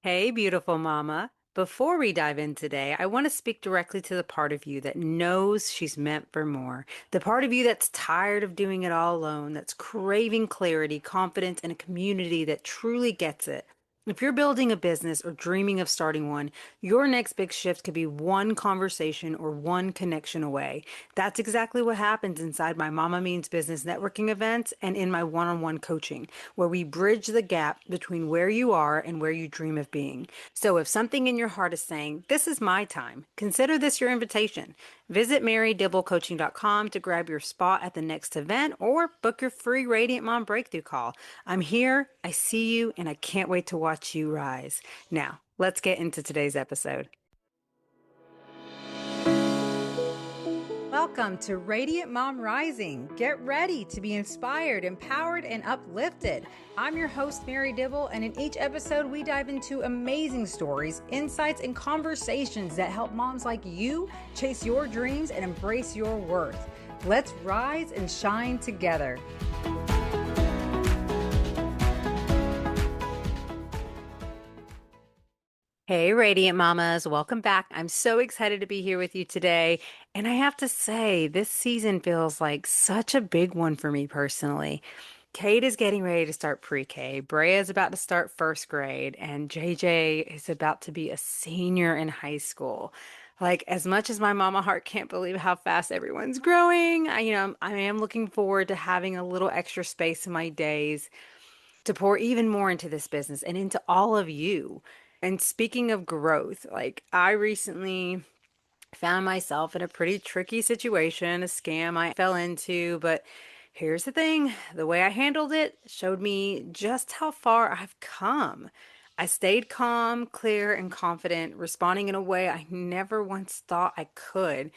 Hey, beautiful mama. Before we dive in today, I want to speak directly to the part of you that knows she's meant for more. The part of you that's tired of doing it all alone, that's craving clarity, confidence, and a community that truly gets it. If you're building a business or dreaming of starting one, your next big shift could be one conversation or one connection away. That's exactly what happens inside my Mama Means Business networking events and in my one-on-one coaching, where we bridge the gap between where you are and where you dream of being. So if something in your heart is saying, this is my time, consider this your invitation. Visit marydibblecoaching.com to grab your spot at the next event or book your free Radiant Mom Breakthrough call. I'm here, I see you, and I can't wait to watch you rise. Now, let's get into today's episode. Welcome to Radiant Mom Rising. Get ready to be inspired, empowered, and uplifted. I'm your host, Mary Dibble, and in each episode, we dive into amazing stories, insights, and conversations that help moms like you chase your dreams and embrace your worth. Let's rise and shine together. Hey, Radiant Mamas, welcome back. I'm so excited to be here with you today. And I have to say, this season feels like such a big one for me personally. Kate is getting ready to start pre-K, Brea is about to start first grade, and JJ is about to be a senior in high school. Like, as much as my mama heart can't believe how fast everyone's growing, I am looking forward to having a little extra space in my days to pour even more into this business and into all of you. And speaking of growth, like I recently found myself in a pretty tricky situation, a scam I fell into, but here's the thing, the way I handled it showed me just how far I've come. I stayed calm, clear, and confident, responding in a way I never once thought I could.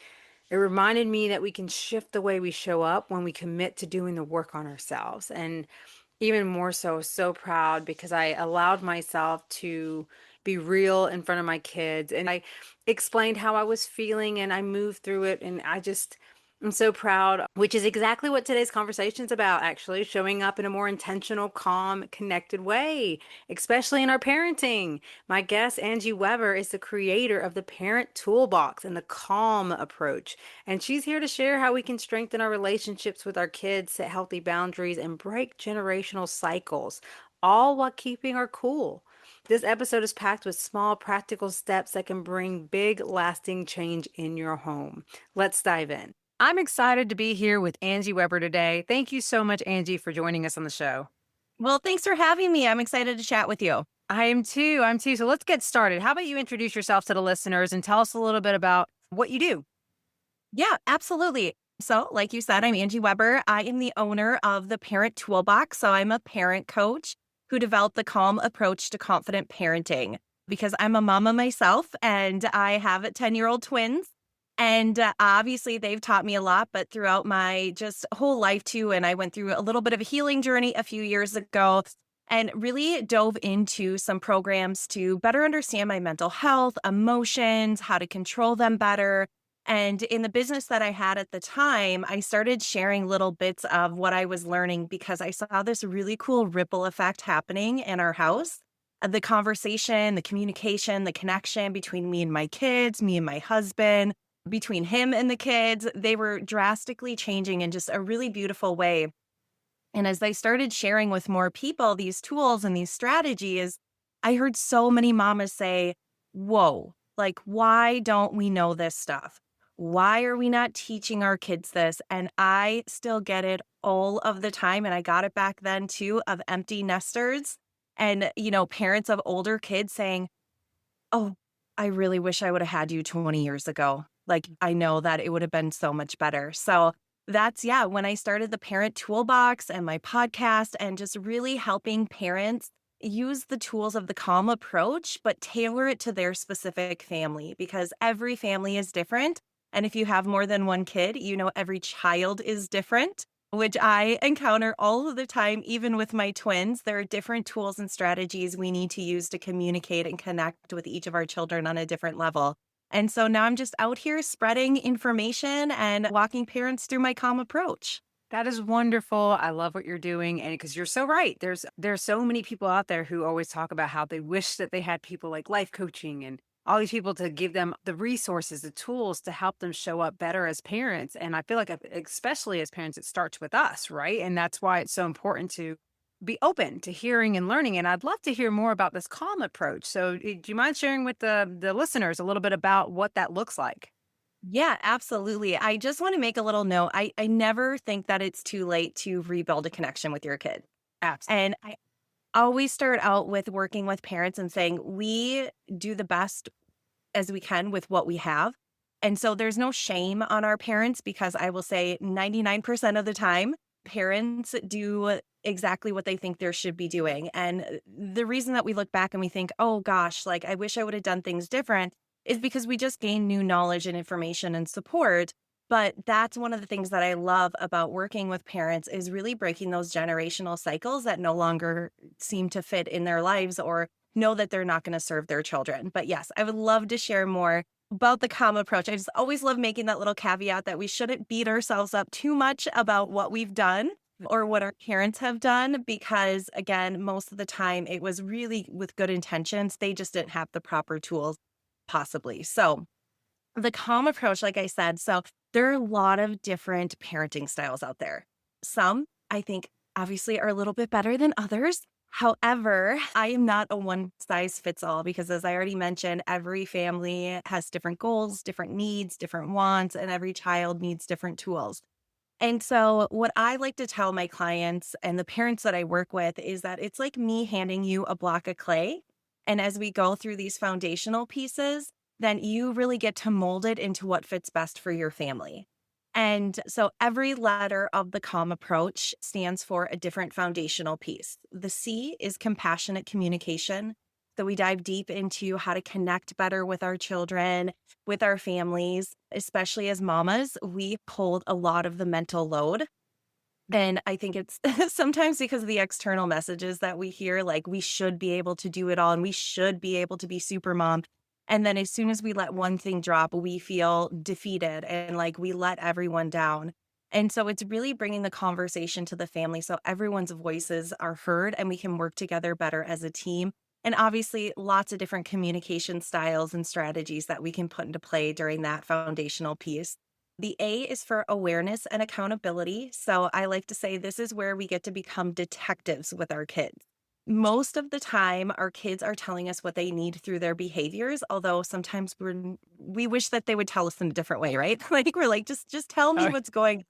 It reminded me that we can shift the way we show up when we commit to doing the work on ourselves. And even more so proud because I allowed myself to be real in front of my kids and I explained how I was feeling and I moved through it. And I'm so proud, which is exactly what today's conversation is about, actually, showing up in a more intentional, calm, connected way, especially in our parenting. My guest, Angie Weber, is the creator of the Parent Toolbox and the Calm approach. And she's here to share how we can strengthen our relationships with our kids, set healthy boundaries, and break generational cycles, all while keeping our cool. This episode is packed with small, practical steps that can bring big, lasting change in your home. Let's dive in. I'm excited to be here with Angie Weber today. Thank you so much, Angie, for joining us on the show. Well, thanks for having me. I'm excited to chat with you. I am too. I'm too. So let's get started. How about you introduce yourself to the listeners and tell us a little bit about what you do? Yeah, absolutely. So, like you said, I'm Angie Weber. I am the owner of the Parent Toolbox. So, I'm a parent coach who developed the calm approach to confident parenting because I'm a mama myself and I have 10-year-old twins. And obviously, they've taught me a lot, but throughout my just whole life, too. And I went through a little bit of a healing journey a few years ago and really dove into some programs to better understand my mental health, emotions, how to control them better. And in the business that I had at the time, I started sharing little bits of what I was learning because I saw this really cool ripple effect happening in our house. The conversation, the communication, the connection between me and my kids, me and my husband, between him and the kids, they were drastically changing in just a really beautiful way. And as I started sharing with more people these tools and these strategies, I heard so many mamas say, whoa, like, why don't we know this stuff? Why are we not teaching our kids this? And I still get it all of the time. And I got it back then too, of empty nesters and, parents of older kids saying, oh, I really wish I would have had you 20 years ago. Like, I know that it would have been so much better. So that's, yeah, when I started the Parent Toolbox and my podcast and just really helping parents use the tools of the calm approach, but tailor it to their specific family because every family is different. And if you have more than one kid, every child is different, which I encounter all of the time, even with my twins. There are different tools and strategies we need to use to communicate and connect with each of our children on a different level. And so now I'm just out here spreading information and walking parents through my calm approach. That is wonderful. I love what you're doing, and because you're so right. There's so many people out there who always talk about how they wish that they had people like life coaching and all these people to give them the resources, the tools to help them show up better as parents. And I feel like, especially as parents, it starts with us, right? And that's why it's so important to be open to hearing and learning. And I'd love to hear more about this calm approach. So, do you mind sharing with the listeners a little bit about what that looks like? Yeah, absolutely. I just want to make a little note. I never think that it's too late to rebuild a connection with your kid. Absolutely. And I always start out with working with parents and saying, we do the best as we can with what we have. And so there's no shame on our parents because I will say 99% of the time, parents do exactly what they think they should be doing. And the reason that we look back and we think, oh gosh, like I wish I would have done things different is because we just gain new knowledge and information and support. But that's one of the things that I love about working with parents is really breaking those generational cycles that no longer seem to fit in their lives or know that they're not going to serve their children. But yes, I would love to share more about the calm approach. I just always love making that little caveat that we shouldn't beat ourselves up too much about what we've done or what our parents have done, because again, most of the time it was really with good intentions. They just didn't have the proper tools, possibly. So, the calm approach, like I said, so there are a lot of different parenting styles out there. Some I think obviously are a little bit better than others. However, I am not a one size fits all because, as I already mentioned, every family has different goals, different needs, different wants, and every child needs different tools. And so, what I like to tell my clients and the parents that I work with is that it's like me handing you a block of clay. And as we go through these foundational pieces, then you really get to mold it into what fits best for your family. And so, every letter of the CALM approach stands for a different foundational piece. The C is compassionate communication. So, we dive deep into how to connect better with our children, with our families, especially as mamas. We hold a lot of the mental load. And I think it's sometimes because of the external messages that we hear, like we should be able to do it all and we should be able to be super mom. And then as soon as we let one thing drop, we feel defeated and like we let everyone down. And so it's really bringing the conversation to the family so everyone's voices are heard and we can work together better as a team. And obviously, lots of different communication styles and strategies that we can put into play during that foundational piece. The A is for awareness and accountability. So I like to say this is where we get to become detectives with our kids. Most of the time, our kids are telling us what they need through their behaviors, although sometimes we wish that they would tell us in a different way, right? Like we're like, just tell me Oh, what's going.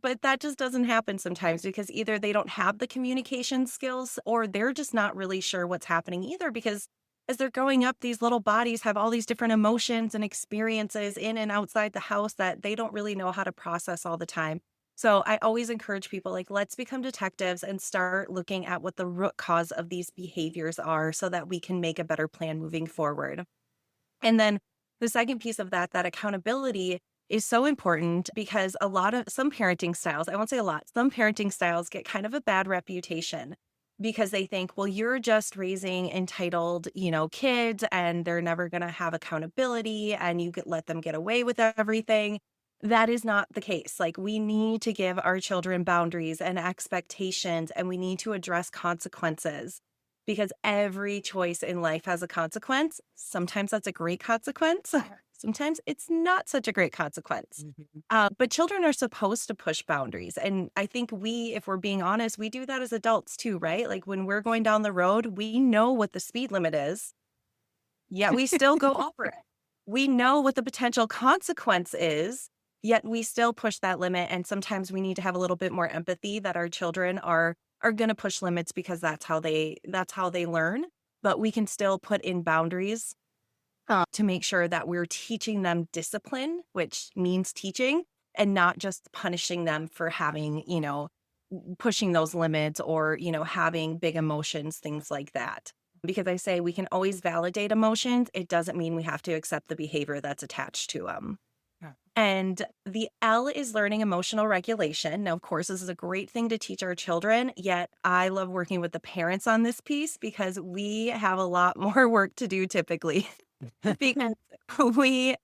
But that just doesn't happen sometimes because either they don't have the communication skills or they're just not really sure what's happening either because as they're growing up, these little bodies have all these different emotions and experiences in and outside the house that they don't really know how to process all the time. So I always encourage people like, let's become detectives and start looking at what the root cause of these behaviors are so that we can make a better plan moving forward. And then the second piece of that accountability is so important because a lot of some parenting styles, I won't say a lot, some parenting styles get kind of a bad reputation because they think, well, you're just raising entitled, kids and they're never going to have accountability and you could let them get away with everything. That is not the case. Like we need to give our children boundaries and expectations and we need to address consequences because every choice in life has a consequence. Sometimes that's a great consequence. Sometimes it's not such a great consequence. mhm. But children are supposed to push boundaries. And I think if we're being honest, we do that as adults too, right? Like when we're going down the road, we know what the speed limit is, yet we still go over it. We know what the potential consequence is, yet we still push that limit. And sometimes we need to have a little bit more empathy that our children are going to push limits because that's how they learn. But we can still put in boundaries to make sure that we're teaching them discipline, which means teaching and not just punishing them for having, pushing those limits or, having big emotions, things like that. Because I say we can always validate emotions. It doesn't mean we have to accept the behavior that's attached to them. Yeah. And the L is learning emotional regulation. Now, of course, this is a great thing to teach our children, yet I love working with the parents on this piece because we have a lot more work to do typically because we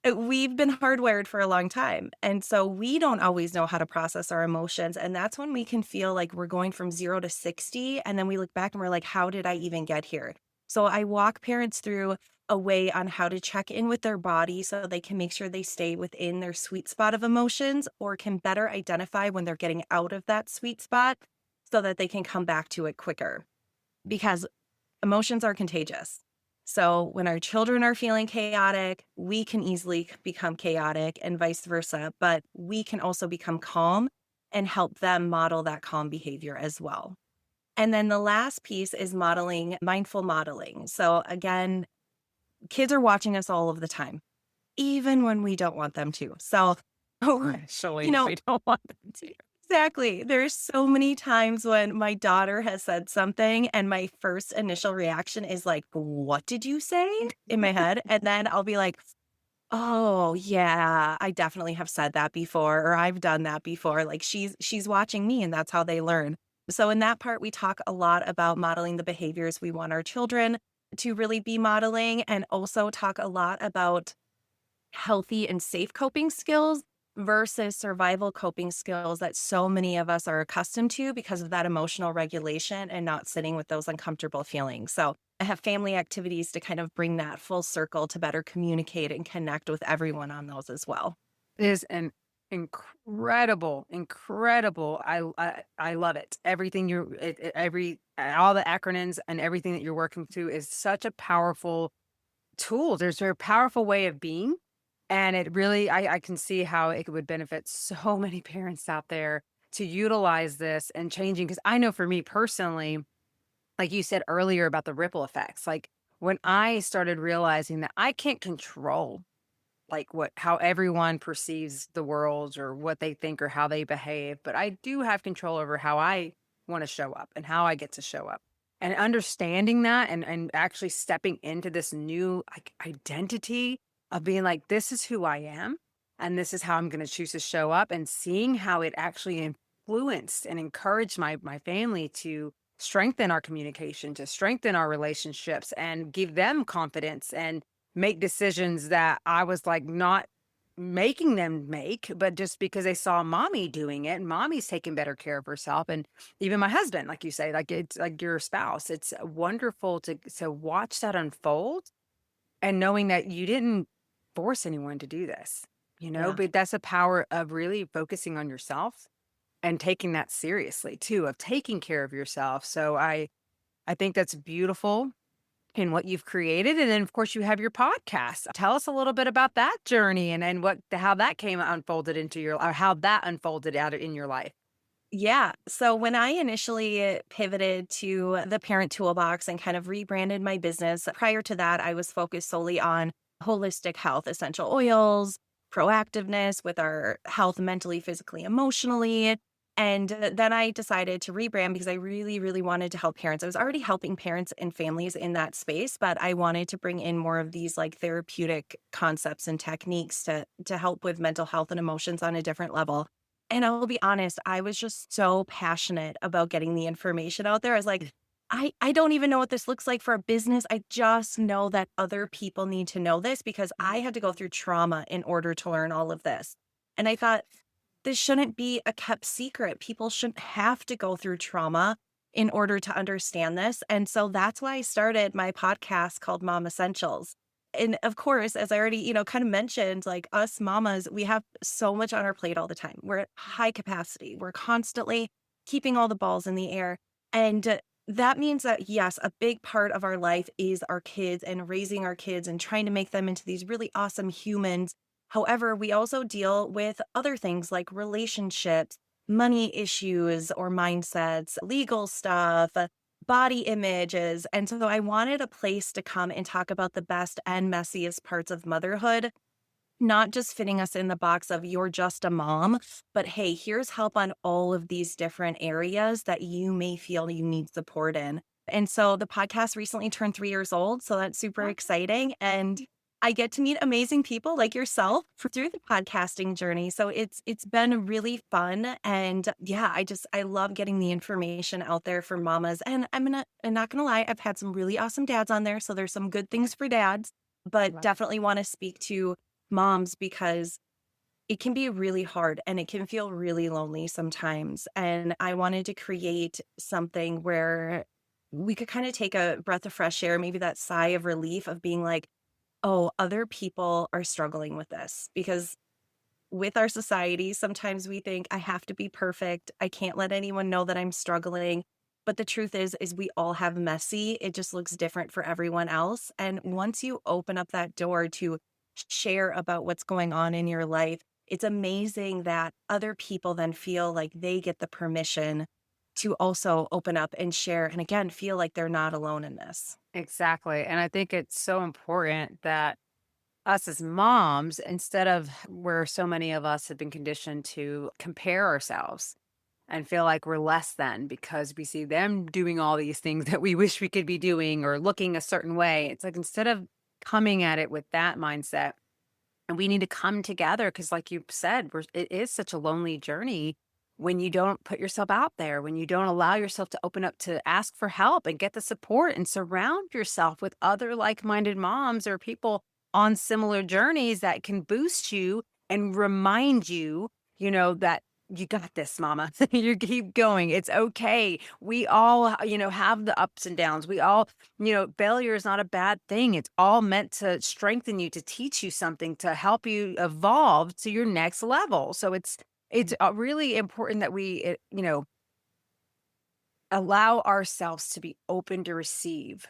We've been hardwired for a long time. And so we don't always know how to process our emotions. And that's when we can feel like we're going from 0 to 60. And then we look back and we're like, how did I even get here? So I walk parents through a way on how to check in with their body so they can make sure they stay within their sweet spot of emotions or can better identify when they're getting out of that sweet spot so that they can come back to it quicker. Because emotions are contagious. So when our children are feeling chaotic, we can easily become chaotic and vice versa, but we can also become calm and help them model that calm behavior as well. And then the last piece is modeling, mindful modeling. So again, kids are watching us all of the time, even when we don't want them to. So, you Actually, know, we don't want them to. exactly. There's so many times when my daughter has said something and my first initial reaction is like, "What did you say?" in my head. And then I'll be like, "Oh, yeah, I definitely have said that before or I've done that before." Like she's watching me and that's how they learn. So in that part we talk a lot about modeling the behaviors we want our children to really be modeling and also talk a lot about healthy and safe coping skills versus survival coping skills that so many of us are accustomed to because of that emotional regulation and not sitting with those uncomfortable feelings. So I have family activities to kind of bring that full circle to better communicate and connect with everyone on those as well. It is an incredible, incredible. I love it. Everything all the acronyms and everything that you're working through is such a powerful tool. There's a powerful way of being. And it really, I can see how it would benefit so many parents out there to utilize this and changing. Because I know for me personally, like you said earlier about the ripple effects, like when I started realizing that I can't control like how everyone perceives the world or what they think or how they behave, but I do have control over how I want to show up and how I get to show up. And understanding that and actually stepping into this new like identity of being like, this is who I am and this is how I'm going to choose to show up, and seeing how it actually influenced and encouraged my family to strengthen our communication, to strengthen our relationships and give them confidence and make decisions that I was like not making them make, but just because they saw mommy doing it and mommy's taking better care of herself. And even my husband, like you say, like it's like your spouse, it's wonderful to watch that unfold and knowing that you didn't force anyone to do this, Yeah. but that's the power of really focusing on yourself and taking that seriously too, of taking care of yourself. So I think that's beautiful in what you've created. And then of course you have your podcast. Tell us a little bit about that journey and how that came unfolded into or how that unfolded out in your life. Yeah. So when I initially pivoted to the Parent Toolbox and kind of rebranded my business, prior to that, I was focused solely on holistic health, essential oils, proactiveness with our health mentally, physically, emotionally. And then I decided to rebrand because I really, really wanted to help parents. I was already helping parents and families in that space, but I wanted to bring in more of these like therapeutic concepts and techniques to help with mental health and emotions on a different level. And I will be honest, I was just so passionate about getting the information out there. I was like, I don't even know what this looks like for a business. I just know that other people need to know this because I had to go through trauma in order to learn all of this. And I thought, this shouldn't be a kept secret. People shouldn't have to go through trauma in order to understand this. And so that's why I started my podcast called Mom Essentials. And of course, as I already, kind of mentioned, like us mamas, we have so much on our plate all the time. We're at high capacity. We're constantly keeping all the balls in the air. And that means that, yes, a big part of our life is our kids and raising our kids and trying to make them into these really awesome humans. However, we also deal with other things like relationships, money issues or mindsets, legal stuff, body images. And so I wanted a place to come and talk about the best and messiest parts of motherhood, not just fitting us in the box of you're just a mom, but hey, here's help on all of these different areas that you may feel you need support in. And so the podcast recently turned 3 years old. So that's super exciting. And I get to meet amazing people like yourself through the podcasting journey. So it's been really fun. And yeah, I love getting the information out there for mamas. And I'm not gonna lie, I've had some really awesome dads on there. So there's some good things for dads, but Right. definitely want to speak to moms because it can be really hard and it can feel really lonely sometimes. And I wanted to create something where we could kind of take a breath of fresh air, maybe that sigh of relief of being like, oh, other people are struggling with this. Because with our society, sometimes we think I have to be perfect. I can't let anyone know that I'm struggling. But the truth is we all have messy. It just looks different for everyone else. And once you open up that door to share about what's going on in your life, it's amazing that other people then feel like they get the permission to also open up and share. And again, feel like they're not alone in this. Exactly. And I think it's so important that us as moms, instead of where so many of us have been conditioned to compare ourselves and feel like we're less than because we see them doing all these things that we wish we could be doing or looking a certain way. It's like instead of coming at it with that mindset, and we need to come together because, like you said, it is such a lonely journey when you don't put yourself out there, when you don't allow yourself to open up to ask for help and get the support and surround yourself with other like minded moms or people on similar journeys that can boost you and remind you, that you got this, mama. You keep going. It's okay. We all, have the ups and downs. We all failure is not a bad thing. It's all meant to strengthen you, to teach you something, to help you evolve to your next level. So it's really important that we allow ourselves to be open to receive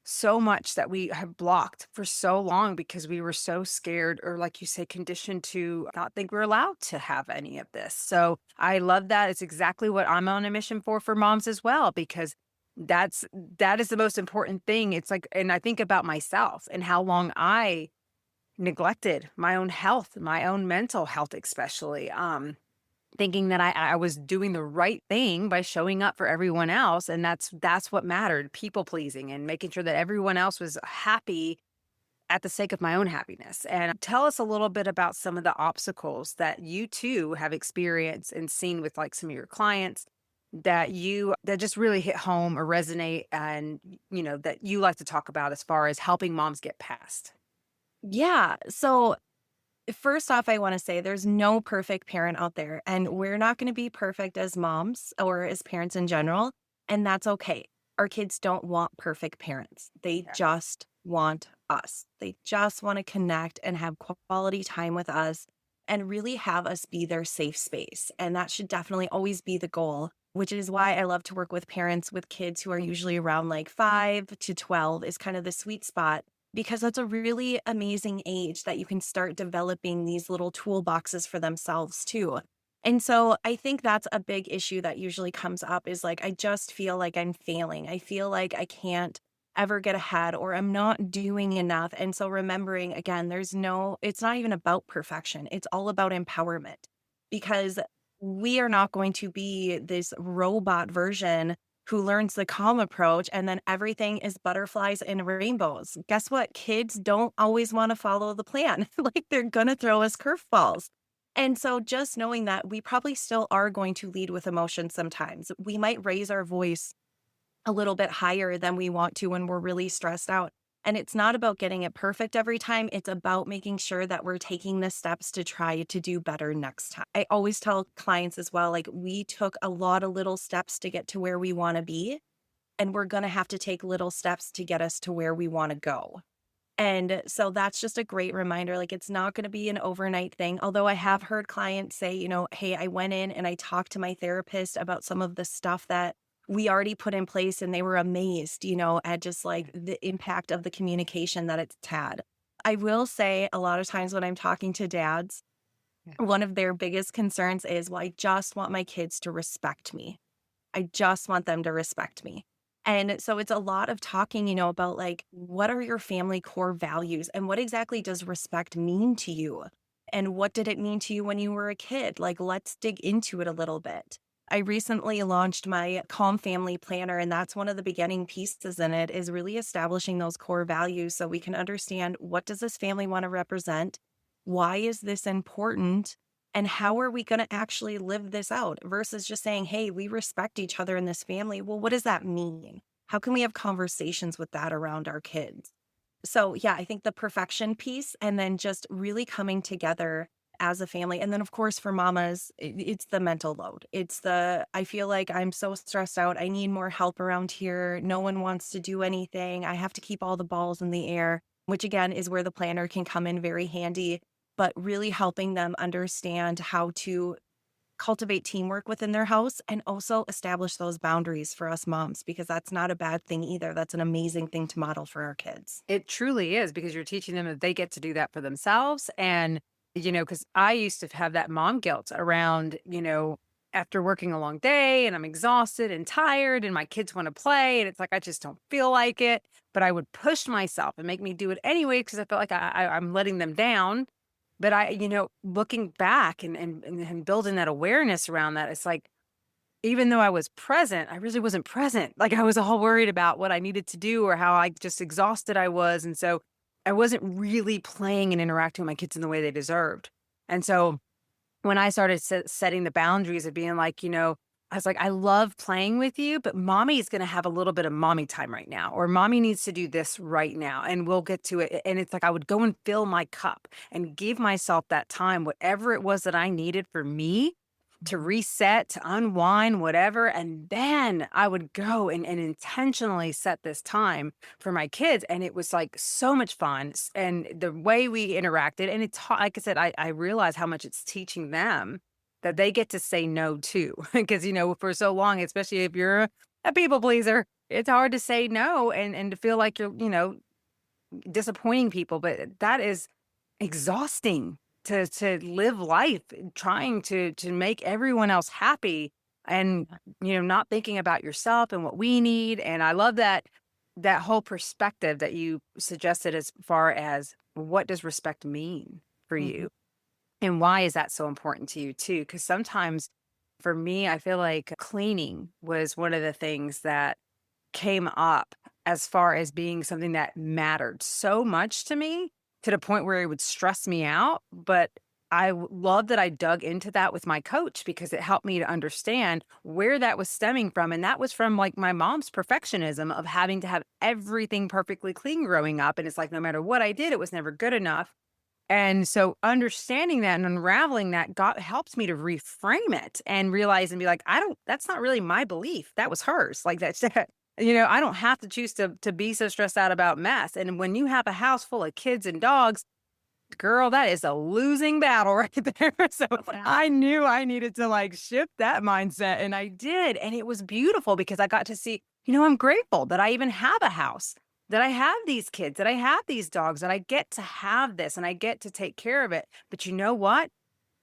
so much that we have blocked for so long because we were so scared or, like you say, conditioned to not think we're allowed to have any of this. So I love that. It's exactly what I'm on a mission for moms as well, because that is the most important thing. It's like, and I think about myself and how long I neglected my own health, my own mental health, especially. Thinking that I was doing the right thing by showing up for everyone else, and that's what mattered, people pleasing and making sure that everyone else was happy at the sake of my own happiness. And tell us a little bit about some of the obstacles that you too have experienced and seen with like some of your clients that just really hit home or resonate and that you like to talk about as far as helping moms get past. Yeah. So first off, I want to say there's no perfect parent out there, and we're not going to be perfect as moms or as parents in general. And that's okay. Our kids don't want perfect parents, they Yeah. just want us. They just want to connect and have quality time with us and really have us be their safe space. And that should definitely always be the goal, which is why I love to work with parents with kids who are usually around like 5 to 12 is kind of the sweet spot because that's a really amazing age that you can start developing these little toolboxes for themselves too. And so I think that's a big issue that usually comes up is like, I just feel like I'm failing. I feel like I can't ever get ahead or I'm not doing enough. And so remembering again, it's not even about perfection. It's all about empowerment because we are not going to be this robot version who learns the calm approach and then everything is butterflies and rainbows. Guess what? Kids don't always want to follow the plan. Like they're going to throw us curveballs. And so just knowing that we probably still are going to lead with emotion sometimes. We might raise our voice a little bit higher than we want to when we're really stressed out. And it's not about getting it perfect every time. It's about making sure that we're taking the steps to try to do better next time. I always tell clients as well, like we took a lot of little steps to get to where we want to be, and we're going to have to take little steps to get us to where we want to go. And so that's just a great reminder. Like, it's not going to be an overnight thing. Although I have heard clients say, hey, I went in and I talked to my therapist about some of the stuff that we already put in place, and they were amazed, at just like the impact of the communication that it's had. I will say a lot of times when I'm talking to dads, Yeah. one of their biggest concerns is, well, I just want my kids to respect me. I just want them to respect me. And so it's a lot of talking, about like, what are your family core values and what exactly does respect mean to you? And what did it mean to you when you were a kid? Like, let's dig into it a little bit. I recently launched my Calm Family Planner, and that's one of the beginning pieces in it is really establishing those core values so we can understand what does this family want to represent? Why is this important? And how are we going to actually live this out versus just saying, hey, we respect each other in this family? Well, what does that mean? How can we have conversations with that around our kids? So, yeah, I think the perfection piece and then just really coming together as a family. And then, of course, for mamas, it's the mental load. It's the, I feel like I'm so stressed out. I need more help around here. No one wants to do anything. I have to keep all the balls in the air, which again is where the planner can come in very handy, but really helping them understand how to cultivate teamwork within their house and also establish those boundaries for us moms, because that's not a bad thing either. That's an amazing thing to model for our kids. It truly is because you're teaching them that they get to do that for themselves. And, because I used to have that mom guilt around, after working a long day and I'm exhausted and tired and my kids want to play. And it's like, I just don't feel like it. But I would push myself and make me do it anyway because I felt like I'm letting them down. But looking back and building that awareness around that, it's like, even though I was present, I really wasn't present. Like, I was all worried about what I needed to do or how I just exhausted I was, and so I wasn't really playing and interacting with my kids in the way they deserved. And so when I started setting the boundaries of being like, I was like, "I love playing with you, but mommy is gonna have a little bit of mommy time right now, or mommy needs to do this right now, and we'll get to it." And it's like I would go and fill my cup and give myself that time, whatever it was that I needed for me to reset, to unwind, whatever. And then I would go and intentionally set this time for my kids. And it was like so much fun. And the way we interacted, and it's like I said, I realize how much it's teaching them that they get to say no too. Because, for so long, especially if you're a people pleaser, it's hard to say no and to feel like you're, disappointing people. But that is exhausting to live life trying to make everyone else happy and not thinking about yourself and what we need. And I love that whole perspective that you suggested as far as what does respect mean for Mhm. you and why is that so important to you too, because sometimes for me I feel like cleaning was one of the things that came up as far as being something that mattered so much to me, to the point where it would stress me out, but love that I dug into that with my coach because it helped me to understand where that was stemming from, and that was from, like, my mom's perfectionism of having to have everything perfectly clean growing up, and it's like no matter what I did, it was never good enough, and so understanding that and unraveling that got helps me to reframe it and realize and be like, I don't that's not really my belief. That was hers. Like that's I don't have to choose to be so stressed out about mess. And when you have a house full of kids and dogs, girl, that is a losing battle right there. So Oh, yeah. I knew I needed to like shift that mindset. And I did. And it was beautiful because I got to see, I'm grateful that I even have a house, that I have these kids, that I have these dogs, that I get to have this and I get to take care of it. But you know what?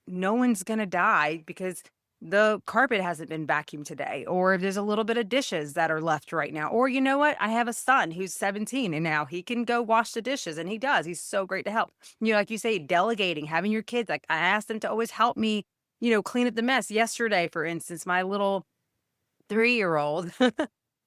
No one's gonna die because the carpet hasn't been vacuumed today, or if there's a little bit of dishes that are left right now. Or you know what? I have a son who's 17 and now he can go wash the dishes and he does. He's so great to help. Like you say, delegating, having your kids, like I asked them to always help me, clean up the mess. Yesterday, for instance, my little 3-year-old,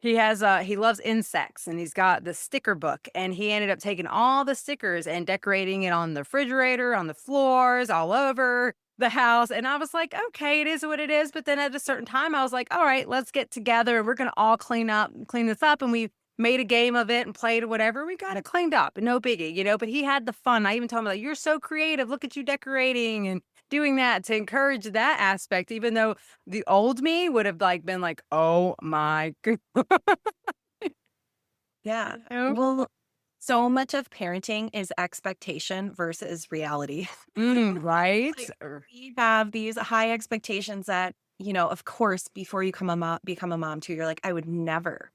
he loves insects and he's got the sticker book and he ended up taking all the stickers and decorating it on the refrigerator, on the floors, all over the house. And I was like, okay, it is what it is. But then at a certain time, I was like, all right, let's get together and we're gonna all clean this up. And we made a game of it and played or whatever. We got it cleaned up. No biggie, but he had the fun. I even told him like, you're so creative. Look at you decorating and doing that to encourage that aspect, even though the old me would have, like, been like, "Oh my good." Yeah. know? Well, so much of parenting is expectation versus reality. Right? Like, we have these high expectations that, of course, before you become a mom too, you're like, I would never.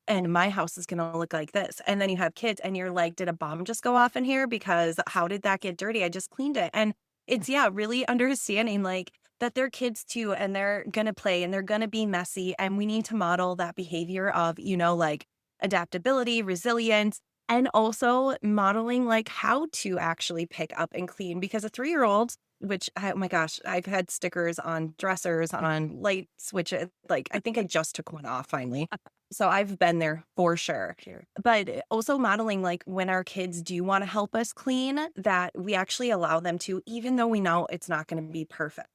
And my house is gonna look like this. And then you have kids and you're like, did a bomb just go off in here? Because how did that get dirty? I just cleaned it. And it's, yeah, really understanding like that they're kids too and they're gonna play and they're gonna be messy. And we need to model that behavior of, like adaptability, resilience, and also modeling like how to actually pick up and clean. Because a 3-year-old, which oh my gosh, I've had stickers on dressers, on light switches. Like I think I just took one off finally. So I've been there for sure. Sure. But also modeling like when our kids do want to help us clean, that we actually allow them to, even though we know it's not going to be perfect.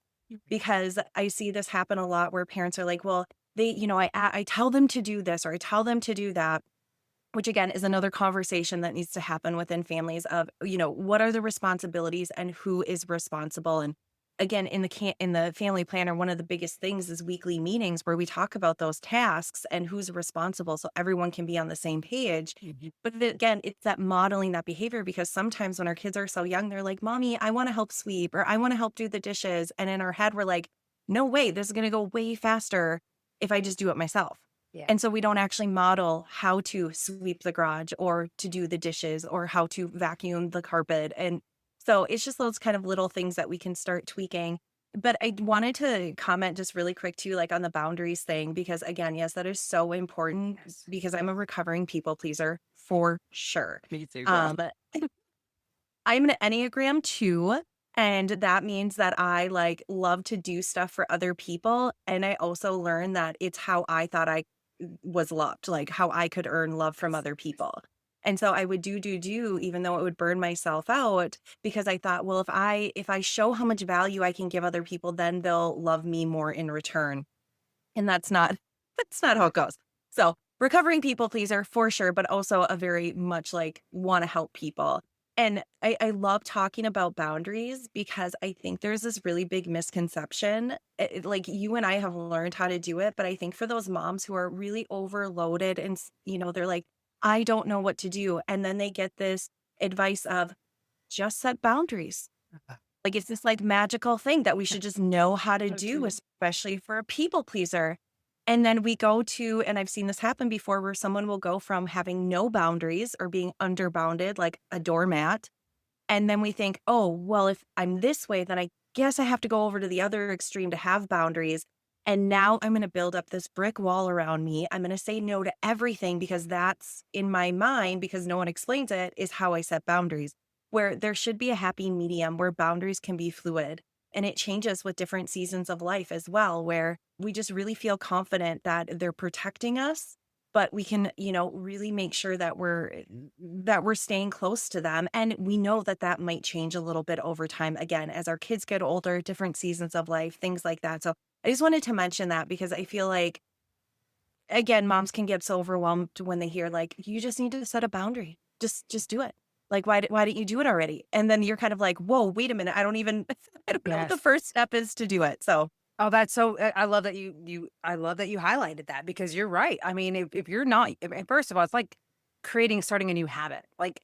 Because I see this happen a lot where parents are like, well, they, I tell them to do this or I tell them to do that. which again is another conversation that needs to happen within families of, what are the responsibilities and who is responsible. And again, in the family planner, one of the biggest things is weekly meetings where we talk about those tasks and who's responsible so everyone can be on the same page. Mhm. But again, it's that modeling that behavior, because sometimes when our kids are so young, they're like, "Mommy, I want to help sweep," or "I want to help do the dishes." And in our head, we're like, "No way, this is going to go way faster if I just do it myself." Yeah. And so we don't actually model how to sweep the garage or to do the dishes or how to vacuum the carpet. And so it's just those kind of little things that we can start tweaking. But I wanted to comment just really quick too, like on the boundaries thing, because again, yes, that is so important Yes. because I'm a recovering people pleaser for sure. Me too, girl. Um, I'm an Enneagram 2, and that means that I like love to do stuff for other people. And I also learned that it's how I thought I was loved, like how I could earn love from other people. And so I would do, even though it would burn myself out, because I thought, well, if I show how much value I can give other people, then they'll love me more in return. And that's not that's not how it goes. So, recovering people pleaser for sure, but also a very much like want to help people. And I love talking about boundaries because I think there's this really big misconception. Like you and I have learned how to do it, but I think for those moms who are really overloaded and, they're like, I don't know what to do. And then they get this advice of just set boundaries. Like it's this like magical thing that we should just know how to So do, true. especially for a people pleaser. And then we go to, and I've seen this happen before, where someone will go from having no boundaries or being underbounded like a doormat. And then we think, oh, well, if I'm this way, then I guess I have to go over to the other extreme to have boundaries. And now I'm going to build up this brick wall around me. I'm going to say no to everything because that's in my mind, because no one explains it, is how I set boundaries. Where there should be a happy medium where boundaries can be fluid. And it changes with different seasons of life as well, where we just really feel confident that they're protecting us, but we can, really make sure that we're staying close to them. And we know that that might change a little bit over time, again, as our kids get older, different seasons of life, things like that. So I just wanted to mention that because I feel like, again, moms can get so overwhelmed when they hear like, you just need to set a boundary. Just do it. Like, why didn't you do it already? And then you're kind of like, whoa, wait a minute. I don't even, I don't know what the Yes. first step is to do it. So Oh, that's so I love that I love that you highlighted that because you're right. I mean, if you're not, I mean, first of all, it's like starting a new habit. Like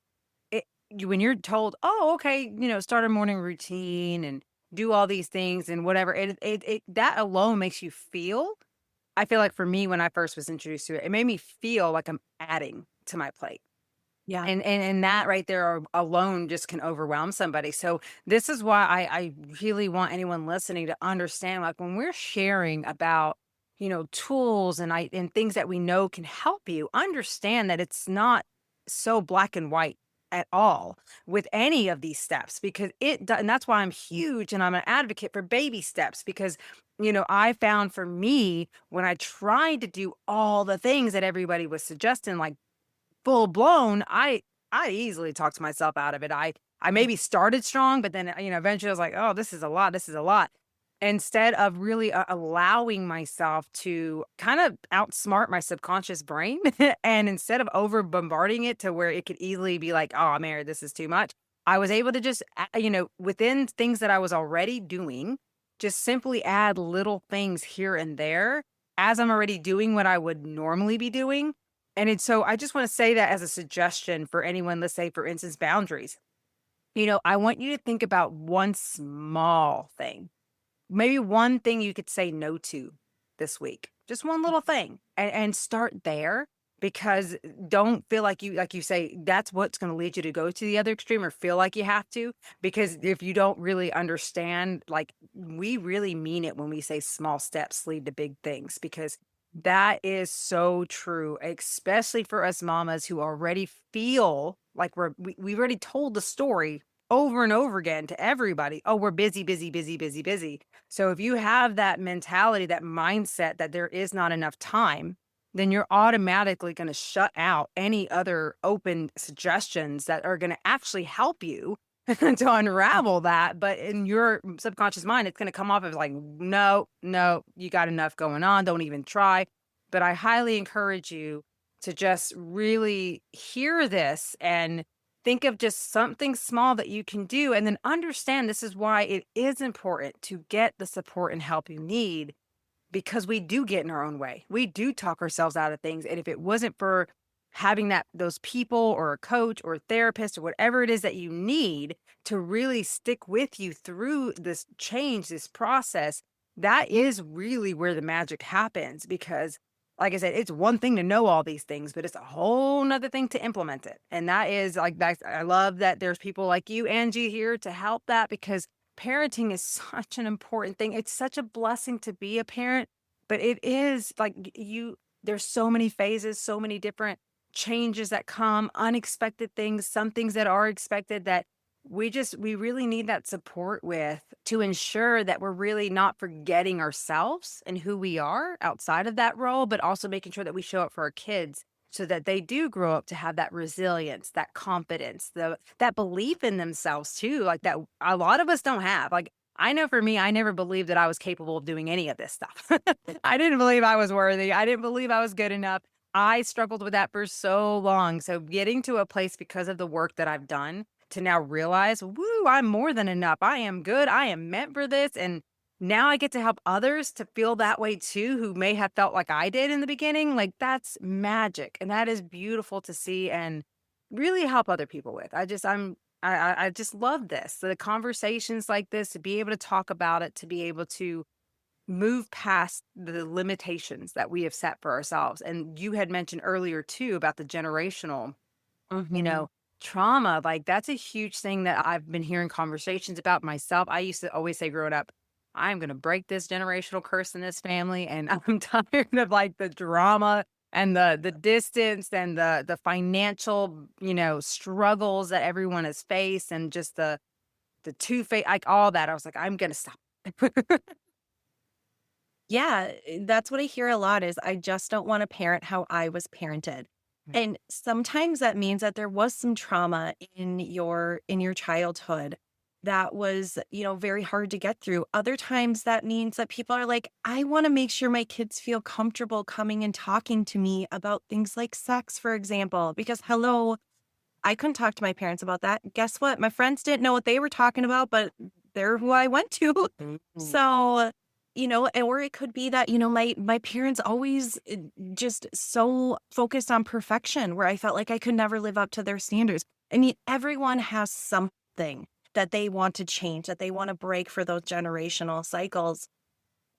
when you're told, oh, okay, start a morning routine and do all these things and whatever, it that alone makes you feel. I feel like for me, when I first was introduced to it, it made me feel like I'm adding to my plate. yeah, And that right there alone just can overwhelm somebody. So this is why I really want anyone listening to understand, like when we're sharing about, tools and things that we know can help you, understand that it's not so black and white at all with any of these steps because and that's why I'm huge and I'm an advocate for baby steps because I found for me when I tried to do all the things that everybody was suggesting, like full blown, I easily talked myself out of it. I maybe started strong, but then, eventually I was like, "Oh, this is a lot. This is a lot." Instead of really allowing myself to kind of outsmart my subconscious brain, and instead of over bombarding it to where it could easily be like, "Oh, Mary, this is too much," I was able to just, within things that I was already doing, just simply add little things here and there as I'm already doing what I would normally be doing and it's so I just want to say that as a suggestion for anyone, let's say, for instance, boundaries. I want you to think about one small thing, maybe one thing you could say no to this week, just one little thing, and start there because don't feel like you say, that's what's going to lead you to go to the other extreme or feel like you have to. Because if you don't really understand, like we really mean it when we say small steps lead to big things because that is so true, especially for us mamas who already feel like we already told the story over and over again to everybody. Oh, we're busy, busy, busy, busy, busy. So if you have that mentality, that mindset that there is not enough time, then you're automatically going to shut out any other open suggestions that are going to actually help you to unravel that. But in your subconscious mind, it's going to come off as like, no, no, you got enough going on. Don't even try. But I highly encourage you to just really hear this and think of just something small that you can do, and then understand this is why it is important to get the support and help you need, because we do get in our own way. We do talk ourselves out of things. And if it wasn't for having those people or a coach or a therapist or whatever it is that you need to really stick with you through this change, this process, that is really where the magic happens. Because like I said, it's one thing to know all these things, but it's a whole nother thing to implement it. And that is like that. I love that there's people like you, Angie, here to help that, because parenting is such an important thing. It's such a blessing to be a parent, but it is like there's so many phases, so many different changes that come, unexpected things, some things that are expected that we really need that support with, to ensure that we're really not forgetting ourselves and who we are outside of that role, but also making sure that we show up for our kids so that they do grow up to have that resilience, that confidence, that belief in themselves too, like that a lot of us don't have. Like, I know for me, I never believed that I was capable of doing any of this stuff. I didn't believe I was worthy. I didn't believe I was good enough. I struggled with that for so long. So getting to a place because of the work that I've done to now realize, woo, I'm more than enough. I am good. I am meant for this. And now I get to help others to feel that way too, who may have felt like I did in the beginning. Like, that's magic. And that is beautiful to see and really help other people with. I just love this. The conversations like this, to be able to talk about it, to be able to move past the limitations that we have set for ourselves. And you had mentioned earlier too about the generational, you Mhm. know, trauma. Like, that's a huge thing that I've been hearing conversations about myself. I used to always say growing up, I'm going to break this generational curse in this family. And I'm tired of like the drama and the distance and the financial, struggles that everyone has faced, and just the two-face, like all that. I was like, I'm going to stop. Yeah, that's what I hear a lot is I just don't want to parent how I was parented. And sometimes that means that there was some trauma in your childhood that was, very hard to get through. Other times that means that people are like, I want to make sure my kids feel comfortable coming and talking to me about things like sex, for example, because hello, I couldn't talk to my parents about that. Guess what? My friends didn't know what they were talking about, but they're who I went to. Mm. So, or it could be that, my parents always just so focused on perfection where I felt like I could never live up to their standards. I mean, everyone has something that they want to change, that they want to break for those generational cycles.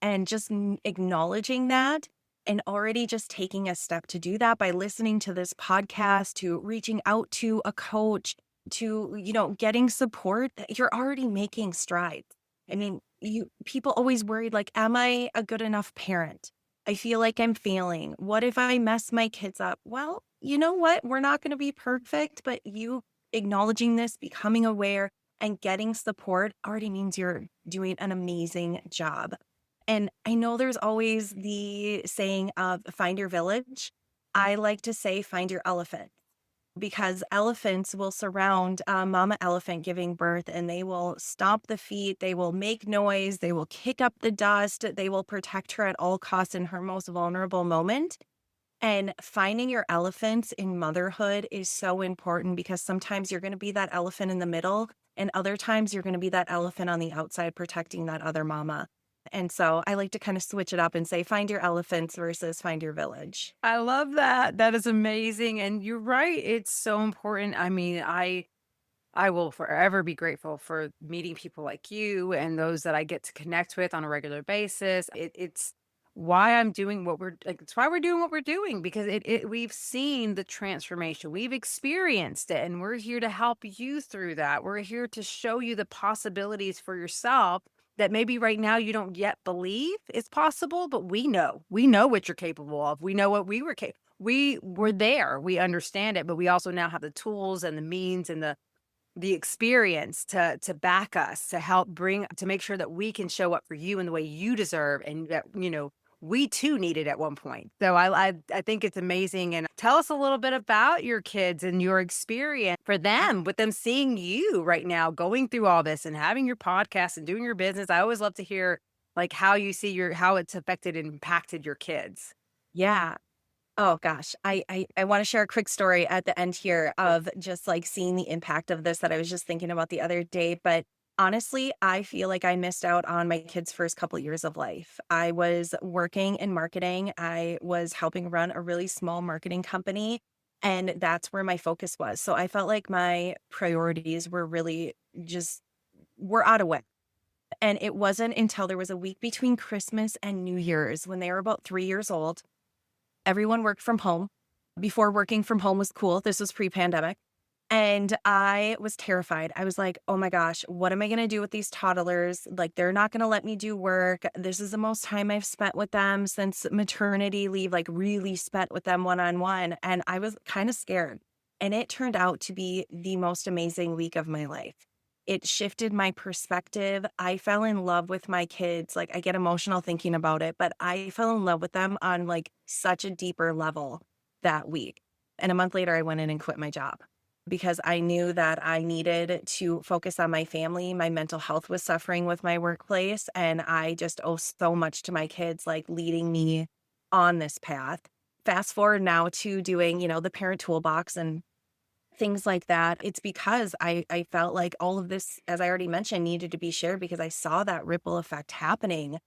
And just acknowledging that and already just taking a step to do that by listening to this podcast, to reaching out to a coach, to, getting support, you're already making strides. I mean, you people always worried like, am I a good enough parent? I feel like I'm failing. What if I mess my kids up? Well, you know what? We're not going to be perfect, but you acknowledging this, becoming aware, and getting support already means you're doing an amazing job. And I know there's always the saying of find your village. I like to say find your elephant because elephants will surround a mama elephant giving birth and they will stomp the feet, they will make noise, they will kick up the dust, they will protect her at all costs in her most vulnerable moment. And finding your elephants in motherhood is so important because sometimes you're going to be that elephant in the middle, and other times you're going to be that elephant on the outside protecting that other mama. And so I like to kind of switch it up and say, find your elephants versus find your village. I love that. That is amazing. And you're right. It's so important. I mean, I will forever be grateful for meeting people like you and those that I get to connect with on a regular basis. It's why I'm doing what we're like. It's why we're doing what we're doing, because we've seen the transformation, we've experienced it, and we're here to help you through that. We're here to show you the possibilities for yourself that maybe right now you don't yet believe is possible, but we know what you're capable of. We know what we were capable. We were there. We understand it, but we also now have the tools and the means and the experience to back us, to help bring, to make sure that we can show up for you in the way you deserve, and that we too need it at one point. So I think it's amazing. And tell us a little bit about your kids and your experience for them, with them seeing you right now going through all this and having your podcast and doing your business. I always love to hear like how you see how it's affected and impacted your kids. Yeah. Oh gosh, I want to share a quick story at the end here Sure. of just like seeing the impact of this that I was just thinking about the other day. But honestly, I feel like I missed out on my kids' first couple years of life. I was working in marketing. I was helping run a really small marketing company, and that's where my focus was. So I felt like my priorities were really just were out of whack. And it wasn't until there was a week between Christmas and New Year's when they were about 3 years old. Everyone worked from home. Before working from home was cool. This was pre-pandemic. And I was terrified. I was like, "Oh my gosh, what am I gonna do with these toddlers? Like, they're not gonna let me do work. This is the most time I've spent with them since maternity leave, like really spent with them one-on-one." And I was kind of scared. And it turned out to be the most amazing week of my life. It shifted my perspective. I fell in love with my kids. Like, I get emotional thinking about it, but I fell in love with them on like such a deeper level that week. And a month later, I went in and quit my job because I knew that I needed to focus on my family. My mental health was suffering with my workplace, and I just owe so much to my kids, like leading me on this path. Fast forward now to doing, the Parent Toolbox and things like that. It's because I felt like all of this, as I already mentioned, needed to be shared because I saw that ripple effect happening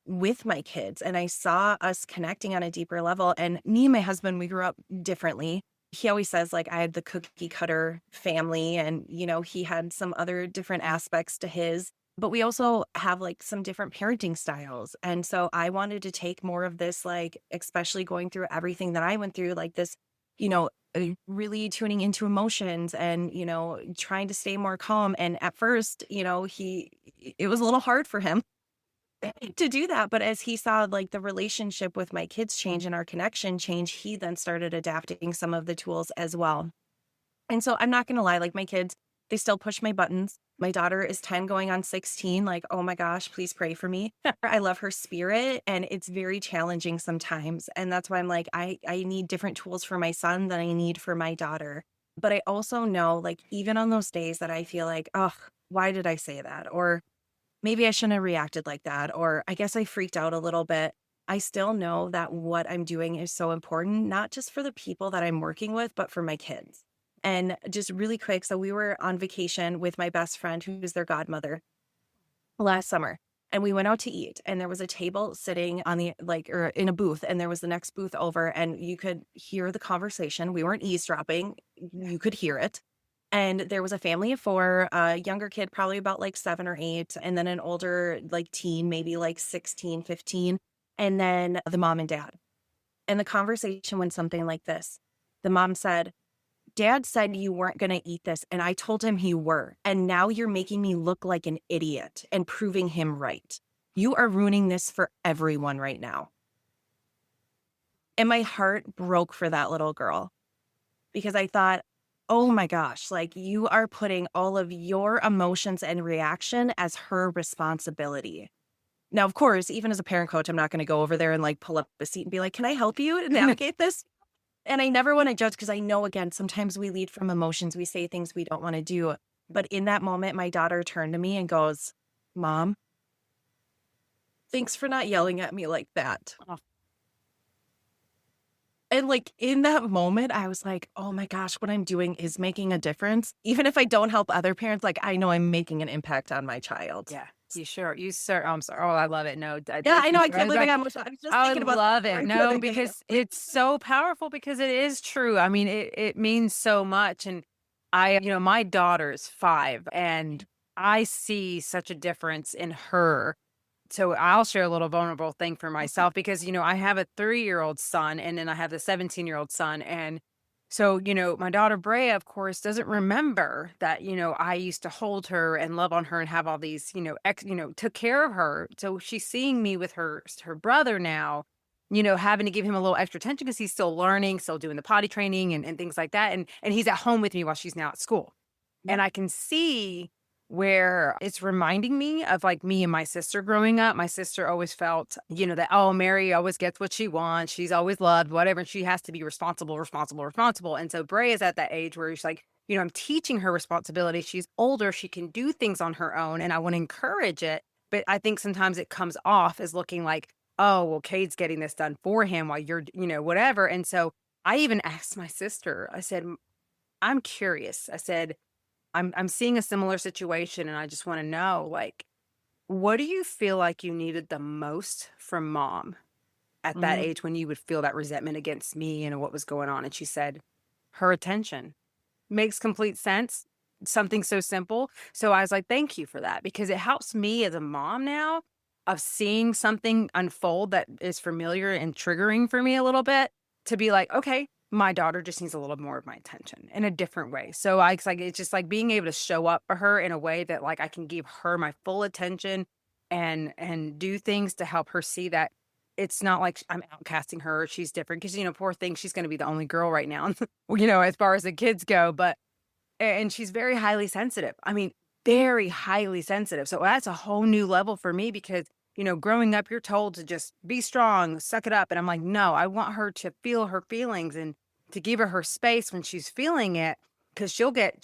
with my kids and I saw us connecting on a deeper level. And me and my husband, we grew up differently. He always says, like, I had the cookie cutter family, and, he had some other different aspects to his, but we also have like some different parenting styles. And so I wanted to take more of this, like, especially going through everything that I went through, like this, you know, really tuning into emotions and, trying to stay more calm. And at first, it was a little hard for him to do that. But as he saw like the relationship with my kids change and our connection change, he then started adapting some of the tools as well. And so I'm not going to lie, like my kids, they still push my buttons. My daughter is 10 going on 16. Like, oh my gosh, please pray for me. I love her spirit and it's very challenging sometimes. And that's why I'm like, I need different tools for my son than I need for my daughter. But I also know, like, even on those days that I feel like, oh, why did I say that? Or maybe I shouldn't have reacted like that. Or I guess I freaked out a little bit. I still know that what I'm doing is so important, not just for the people that I'm working with, but for my kids. And just really quick, so we were on vacation with my best friend, who's their godmother, last summer. And we went out to eat, and there was a table sitting on the like, or in a booth, and there was the next booth over, and you could hear the conversation. We weren't eavesdropping, you could hear it. And there was a family of four, a younger kid, probably about like 7 or 8, and then an older, like teen, maybe like 16, 15, and then the mom and dad. And the conversation went something like this. The mom said, "Dad said you weren't going to eat this, and I told him you were. And now you're making me look like an idiot and proving him right. You are ruining this for everyone right now." And my heart broke for that little girl because I thought, oh my gosh, like you are putting all of your emotions and reaction as her responsibility. Now, of course, even as a parent coach, I'm not going to go over there and like pull up a seat and be like, "Can I help you navigate this?" And I never want to judge because I know, again, sometimes we lead from emotions. We say things we don't want to do. But in that moment, my daughter turned to me and goes, "Mom, thanks for not yelling at me like that." Oh, And like in that moment, I was like, oh my gosh, what I'm doing is making a difference. Even if I don't help other parents, like I know I'm making an impact on my child. yeah. You sure? You sir? Oh, I'm sorry. Oh, I love it. No, Yeah, thank I you know. I for can't believe I got emotional. I was just I thinking about love that it. the No, other day. because it's so powerful because it is true. I mean, it means so much. And my daughter's 5 and I see such a difference in her. So I'll share a little vulnerable thing for myself because, I have a 3-year-old son and then I have the 17-year-old son. And so, my daughter Brea, of course, doesn't remember that, I used to hold her and love on her and have all these, took care of her. So she's seeing me with her brother now, having to give him a little extra attention because he's still learning, still doing the potty training and things like that. And he's at home with me while she's now at school. Yeah. And I can see where it's reminding me of like me and my sister growing up. My sister always felt, that, oh, Mary always gets what she wants. She's always loved, whatever. And she has to be responsible, responsible, responsible. And so Bray is at that age where she's like, I'm teaching her responsibility. She's older. She can do things on her own. And I want to encourage it. But I think sometimes it comes off as looking like oh, well, Cade's getting this done for him while you're, whatever. And so I even asked my sister, I said, I'm curious. I said, I'm seeing a similar situation and I just want to know, like, what do you feel like you needed the most from mom at that Mm, age when you would feel that resentment against me and what was going on? And she said, her attention. Makes complete sense. Something so simple. So I was like, thank you for that because it helps me as a mom now of seeing something unfold that is familiar and triggering for me a little bit to be like, okay, my daughter just needs a little more of my attention in a different way. So it's just like being able to show up for her in a way that like I can give her my full attention and do things to help her see that it's not like I'm outcasting her. She's different because, poor thing, she's going to be the only girl right now, as far as the kids go. But and she's very highly sensitive. I mean, very highly sensitive. So that's a whole new level for me because, growing up, you're told to just be strong, suck it up. And I'm like, no, I want her to feel her feelings and to give her space when she's feeling it because she'll get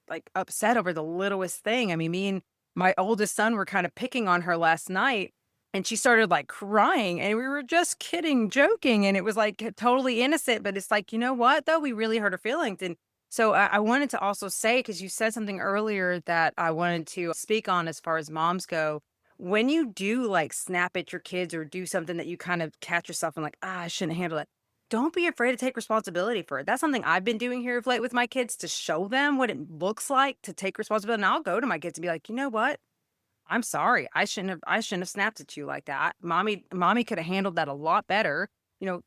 like upset over the littlest thing. I mean, me and my oldest son were kind of picking on her last night and she started like crying and we were just kidding, joking. And it was like totally innocent. But it's like, you know what, though? We really hurt her feelings. And so I wanted to also say, because you said something earlier that I wanted to speak on as far as moms go. When you do like snap at your kids or do something that you kind of catch yourself and like, I shouldn't handle it. Don't be afraid to take responsibility for it. That's something I've been doing here of late with my kids to show them what it looks like to take responsibility. And I'll go to my kids and be like, you know what? I'm sorry. I shouldn't have snapped at you like that. Mommy could have handled that a lot better.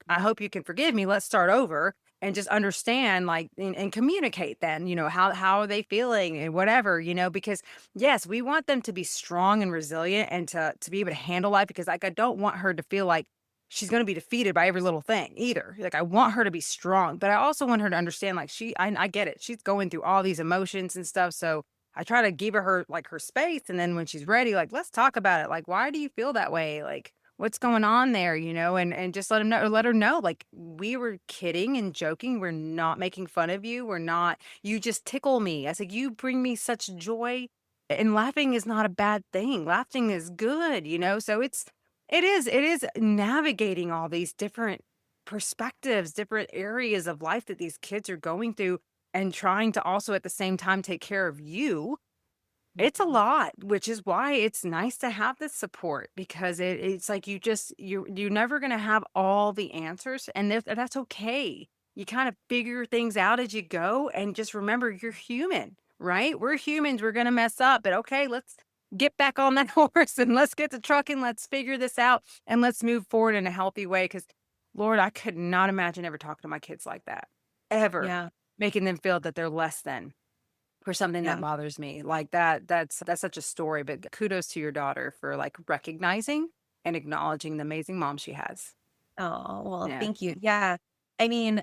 I hope you can forgive me. Let's start over and just understand like and communicate then, how are they feeling and whatever, because yes, we want them to be strong and resilient and to be able to handle life because like I don't want her to feel like she's going to be defeated by every little thing either. Like I want her to be strong, but I also want her to understand like I get it. She's going through all these emotions and stuff. So I try to give her like her space. And then when she's ready, like, let's talk about it. Like, why do you feel that way? Like, what's going on there, and just let her know, like, we were kidding and joking. We're not making fun of you. We're not, you just tickle me. I said, you bring me such joy. And laughing is not a bad thing. Laughing is good, So it is navigating all these different perspectives, different areas of life that these kids are going through and trying to also at the same time take care of you. It's a mhm. lot, which is why it's nice to have this support because it's like you're never gonna have all the answers, and that's okay. You kind of figure things out as you go, and just remember you're human, right? We're humans. We're gonna mess up, but okay, let's get back on that horse and let's get to trucking. Let's figure this out and let's move forward in a healthy way. Because, Lord, I could not imagine ever talking to my kids like that, ever Yeah, making them feel that they're less than for something that yeah. bothers me. Like that's such a story, but kudos to your daughter for like recognizing and acknowledging the amazing mom she has. Oh, well, Yeah. thank you. Yeah. I mean,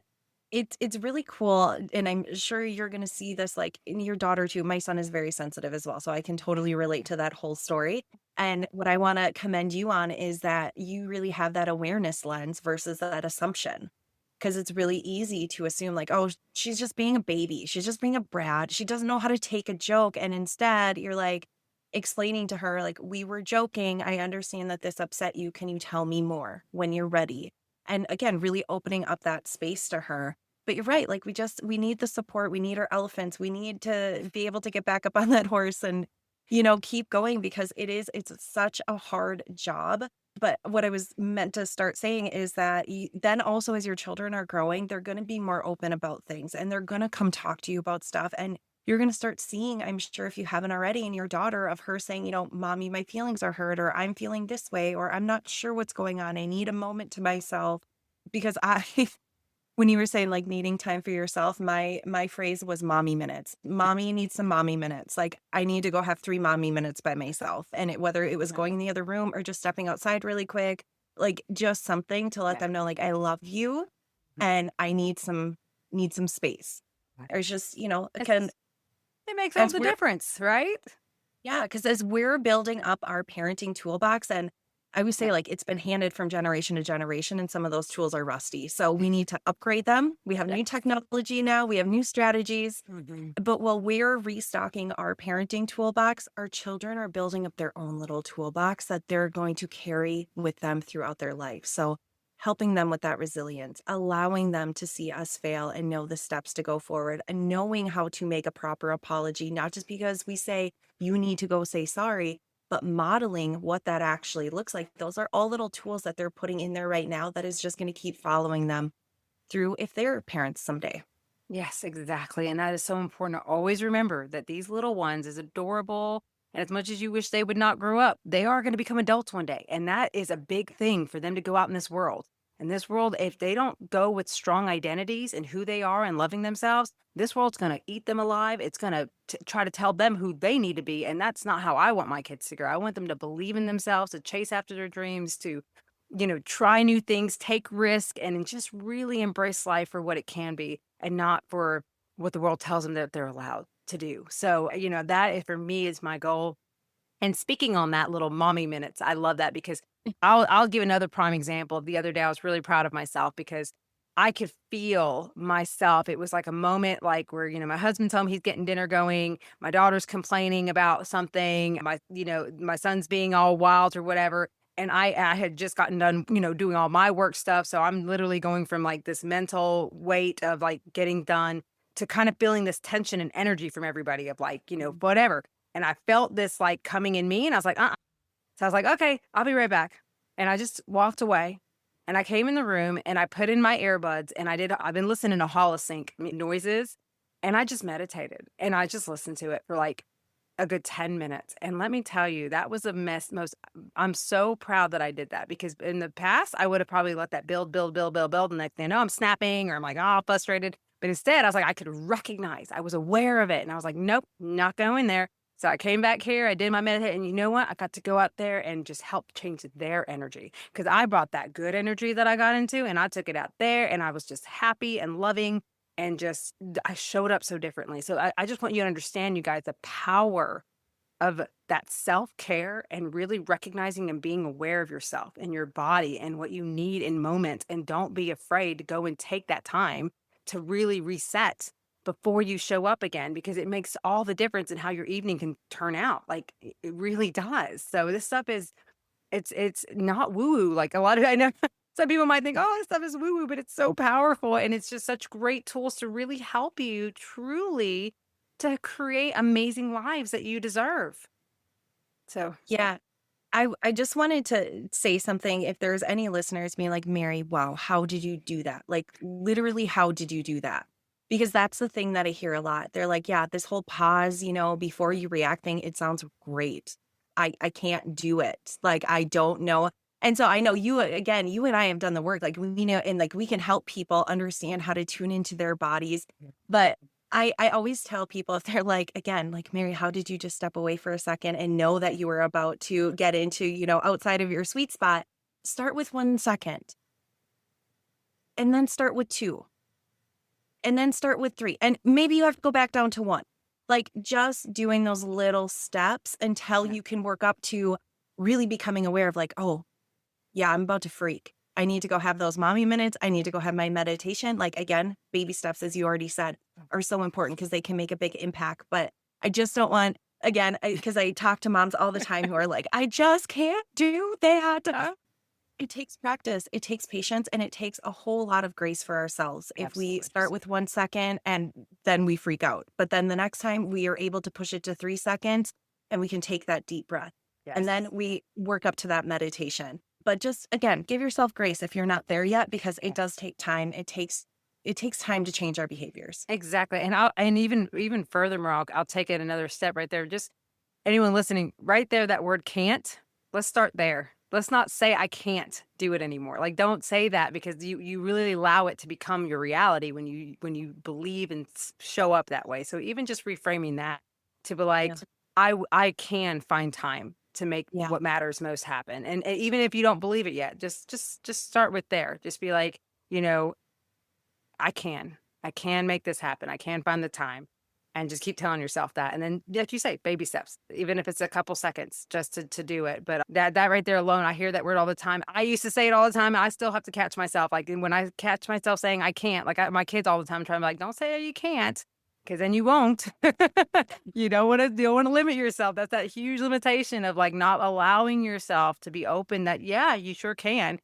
it's really cool, and I'm sure you're gonna see this, like, in your daughter too. My son is very sensitive as well, so I can totally relate to that whole story, and what I wanna commend you on is that you really have that awareness lens versus that assumption, because it's really easy to assume, like, "Oh, she's just being a baby. She's just being a brat. She doesn't know how to take a joke," and instead, you're, like, explaining to her, like, "We were joking. I understand that this upset you. Can you tell me more when you're ready?" And again, really opening up that space to her. But you're right, like, we need the support, we need our elephants, we need to be able to get back up on that horse and, keep going because it's such a hard job. But what I was meant to start saying is that then also as your children are growing, they're gonna be more open about things and they're gonna come talk to you about stuff, and you're gonna start seeing, I'm sure if you haven't already, in your daughter of her saying, "Mommy, my feelings are hurt," or "I'm feeling this way," or "I'm not sure what's going on. I need a moment to myself." Because I when you were saying, like, needing time for yourself, my phrase was mommy minutes. Mommy needs some mommy minutes. Like, I need to go have 3 mommy minutes by myself, and whether it was Yeah. going in the other room or just stepping outside really quick, like, just something to let Yeah. them know, like, "I love you, and I need some space." Or it's just, again, It's, it makes all as the we're difference, right? yeah, because as we're building up our parenting toolbox, and I would Yeah. say like it's been handed from generation to generation, and some of those tools are rusty. So we need to upgrade them. We have Yeah. new technology now, we have new strategies. Mhm. But while we're restocking our parenting toolbox, our children are building up their own little toolbox that they're going to carry with them throughout their life. So helping them with that resilience, allowing them to see us fail and know the steps to go forward, and knowing how to make a proper apology, not just because we say you need to go say sorry, but modeling what that actually looks like. Those are all little tools that they're putting in there right now that is just going to keep following them through if they're parents someday. Yes, exactly. And that is so important to always remember that these little ones, as adorable and as much as you wish they would not grow up, they are going to become adults one day. And that is a big thing for them to go out in this world. In this world, if they don't go with strong identities and who they are and loving themselves, this world's going to eat them alive. It's going to try to tell them who they need to be. And that's not how I want my kids to grow. I want them to believe in themselves, to chase after their dreams, to try new things, take risk, and just really embrace life for what it can be and not for what the world tells them that they're allowed to do. So, that for me is my goal. And speaking on that little mommy minutes, I love that because I'll give another prime example. The other day I was really proud of myself because I could feel myself. It was like a moment like where, my husband's home, he's getting dinner going, my daughter's complaining about something, my son's being all wild or whatever. And I had just gotten done, doing all my work stuff. So I'm literally going from like this mental weight of like getting done to kind of feeling this tension and energy from everybody of like, whatever. And I felt this like coming in me and I was like, So I was like, okay, I'll be right back. And I just walked away and I came in the room and I put in my earbuds and I've been listening to holosync noises and I just meditated and I just listened to it for like a good 10 minutes. And let me tell you, that was a I'm so proud that I did that because in the past, I would have probably let that build, build, build, build, build. And next thing I know, I'm snapping or I'm like, oh, frustrated. But instead, I was like, I could recognize, I was aware of it. And I was like, nope, not going there. So I came back here, I did my meditation, and you know what? I got to go out there and just help change their energy because I brought that good energy that I got into and I took it out there and I was just happy and loving and just I showed up so differently. So I just want you to understand, you guys, the power of that self-care and really recognizing and being aware of yourself and your body and what you need in moments. And don't be afraid to go and take that time to really reset before you show up again, because it makes all the difference in how your evening can turn out. Like it really does. So this stuff is it's not woo-woo. Like a lot of I know some people might think, oh, this stuff is woo-woo, but it's so powerful. And it's just such great tools to really help you truly to create amazing lives that you deserve. So, Yeah. I just wanted to say something. If there's any listeners being like, Mary, wow, how did you do that? Like, literally, how did you do that? Because that's the thing that I hear a lot. They're like, yeah, this whole pause, before you react thing, it sounds great. I can't do it. Like, I don't know. And so I know you, again, you and I have done the work. Like, we know, and like, we can help people understand how to tune into their bodies. But I always tell people if they're like, again, like, Mary, how did you just step away for a second and know that you were about to get into, outside of your sweet spot? Start with 1 second and then start with two and then start with three. And maybe you have to go back down to one. Like just doing those little steps until yeah. you can work up to really becoming aware of like, oh, yeah, I'm about to freak. I need to go have those mommy minutes. I need to go have my meditation. Like, again, baby steps, as you already said, are so important because they can make a big impact. But I just don't want, again, because I talk to moms all the time who are like, I just can't do that. It takes practice, it takes patience, and it takes a whole lot of grace for ourselves. If we Absolutely. start with 1 second and then we freak out, but then the next time we are able to push it to 3 seconds and we can take that deep breath. And Yes. then we work up to that meditation. But just again, give yourself grace if you're not there yet, because it does take time. It takes time to change our behaviors. Exactly. And even furthermore, I'll take it another step right there. Just anyone listening, right there, that word can't. Let's start there. Let's not say I can't do it anymore. Like don't say that because you really allow it to become your reality when you believe and show up that way. So even just reframing that to be like Yeah. I can find time to make Yeah. what matters most happen. And even if you don't believe it yet, just start with there. Just be like, you know, I can. I can make this happen. I can find the time. And just keep telling yourself that. And then, like you say, baby steps, even if it's a couple seconds just to do it. But that right there alone, I hear that word all the time. I used to say it all the time. I still have to catch myself. Like when I catch myself saying I can't, my kids all the time trying to be like, don't say you can't, because then you won't. You don't want to limit yourself. That's that huge limitation of like not allowing yourself to be open that, yeah, you sure can.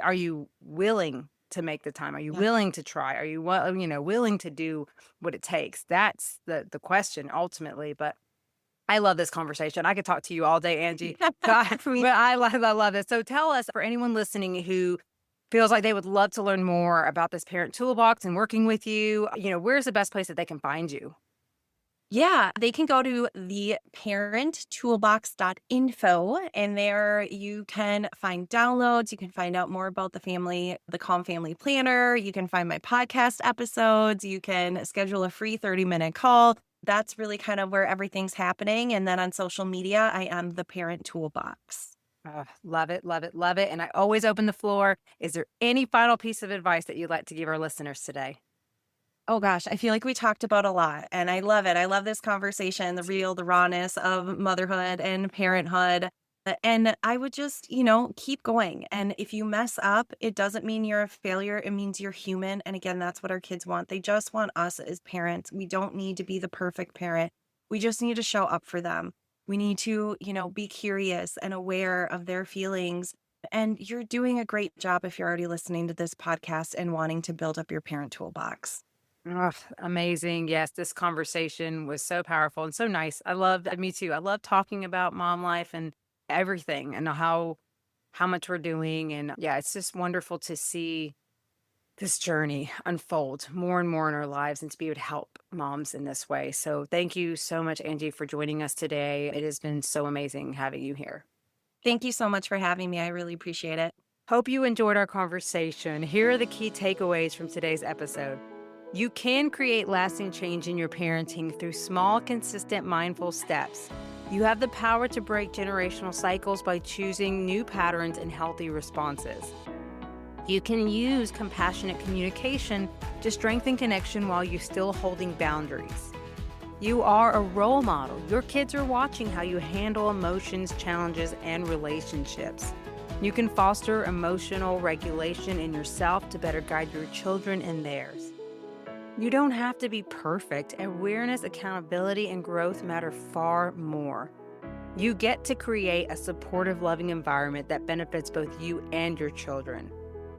Are you willing to make the time? Are you Yeah. willing to try? Are you, willing to do what it takes? That's the question ultimately. But I love this conversation. I could talk to you all day, Angie. But I love it. So tell us, for anyone listening who feels like they would love to learn more about this Parent Toolbox and working with you, where's the best place that they can find you? Yeah, they can go to the parenttoolbox.info, and there you can find downloads. You can find out more about the Calm Family Planner. You can find my podcast episodes. You can schedule a free 30-minute call. That's really kind of where everything's happening. And then on social media, I am the Parent Toolbox. Love it, love it, love it. And I always open the floor. Is there any final piece of advice that you'd like to give our listeners today? Oh gosh, I feel like we talked about a lot, and I love it. I love this conversation, the rawness of motherhood and parenthood. And I would just, keep going. And if you mess up, it doesn't mean you're a failure. It means you're human. And again, that's what our kids want. They just want us as parents. We don't need to be the perfect parent. We just need to show up for them. We need to, be curious and aware of their feelings. And you're doing a great job if you're already listening to this podcast and wanting to build up your parent toolbox. Oh, amazing. Yes, this conversation was so powerful and so nice. Me too. I love talking about mom life and everything and how much we're doing. And yeah, it's just wonderful to see this journey unfold more and more in our lives and to be able to help moms in this way. So thank you so much, Angie, for joining us today. It has been so amazing having you here. Thank you so much for having me. I really appreciate it. Hope you enjoyed our conversation. Here are the key takeaways from today's episode. You can create lasting change in your parenting through small, consistent, mindful steps. You have the power to break generational cycles by choosing new patterns and healthy responses. You can use compassionate communication to strengthen connection while you're still holding boundaries. You are a role model. Your kids are watching how you handle emotions, challenges, and relationships. You can foster emotional regulation in yourself to better guide your children and theirs. You don't have to be perfect. Awareness, accountability, and growth matter far more. You get to create a supportive, loving environment that benefits both you and your children.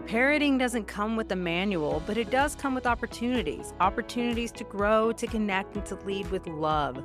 Parenting doesn't come with a manual, but it does come with opportunities to grow, to connect, and to lead with love.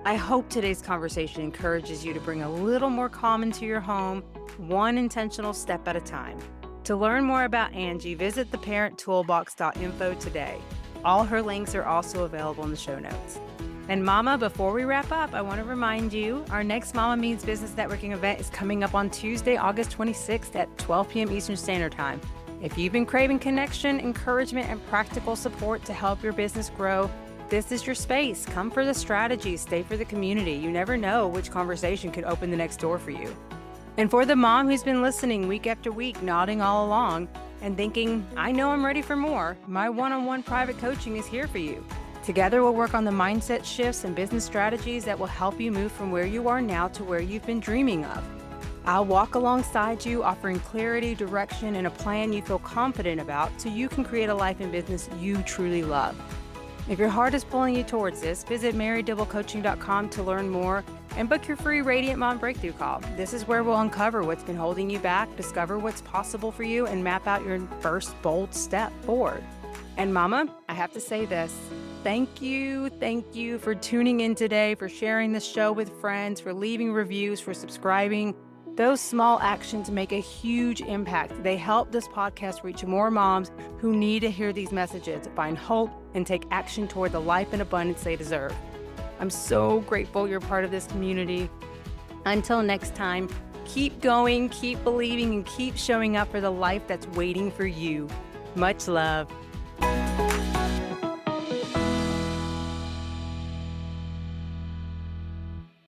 I hope today's conversation encourages you to bring a little more calm into your home, one intentional step at a time. To learn more about Angie, visit theparenttoolbox.info today. All her links are also available in the show notes. And Mama, before we wrap up, I want to remind you, our next Mama Means Business Networking event is coming up on Tuesday, August 26th at 12 p.m. Eastern Standard Time. If you've been craving connection, encouragement, and practical support to help your business grow, this is your space. Come for the strategies, stay for the community. You never know which conversation could open the next door for you. And for the mom who's been listening week after week, nodding all along, and thinking, I know I'm ready for more, my one-on-one private coaching is here for you. Together, we'll work on the mindset shifts and business strategies that will help you move from where you are now to where you've been dreaming of. I'll walk alongside you, offering clarity, direction, and a plan you feel confident about so you can create a life and business you truly love. If your heart is pulling you towards this, visit marydibblecoaching.com to learn more and book your free Radiant Mom Breakthrough Call. This is where we'll uncover what's been holding you back, discover what's possible for you, and map out your first bold step forward. And Mama, I have to say this. Thank you for tuning in today, for sharing this show with friends, for leaving reviews, for subscribing. Those small actions make a huge impact. They help this podcast reach more moms who need to hear these messages, find hope, and take action toward the life and abundance they deserve. I'm so grateful you're part of this community. Until next time, keep going, keep believing, and keep showing up for the life that's waiting for you. Much love.